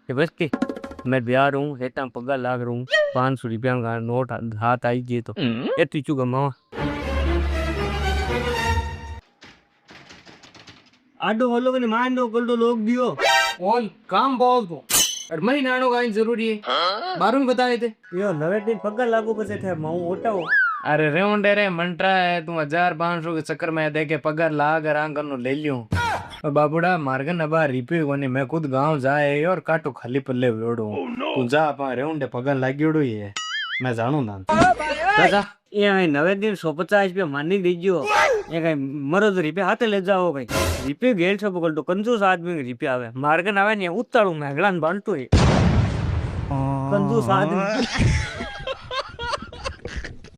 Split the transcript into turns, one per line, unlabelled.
ये बस के मैं बिहार हूँ हेता पगा लाग रहा हूँ 500 रुपया का नोट हाथ आई जी तो ये तीचू गमावा आडो होलो कने मान दो गोल्डो लोग दियो ओल काम बोल दो और महीनानो का जरूरी है बारू में बताए थे यो नवे दिन पगा लागू बसे थे माऊ ओटाओ अरे रेवंडे रे मंत्रा है तू 1500 के चक्कर में दे के पगार लाग रंग नो ले लियो और बाबूड़ा मार्गन अबा रिपे कोनी मैं खुद गांव जाए और काटो खाली पल्ले वेड़ो तू जा अपा रेवंडे पगार लाग्योड़ो ये मैं जानू ना जा ये भाई नवे दिन 150 रुपया मानी दीजियो ये कहीं मरो तो रिपे हाथे ले जाओ भाई रिपे गेल सब बोल तो कंजूस आदमी रिपे आवे मार्गन आवे ने उतारू मैं अगला बांटू कंजूस आदमी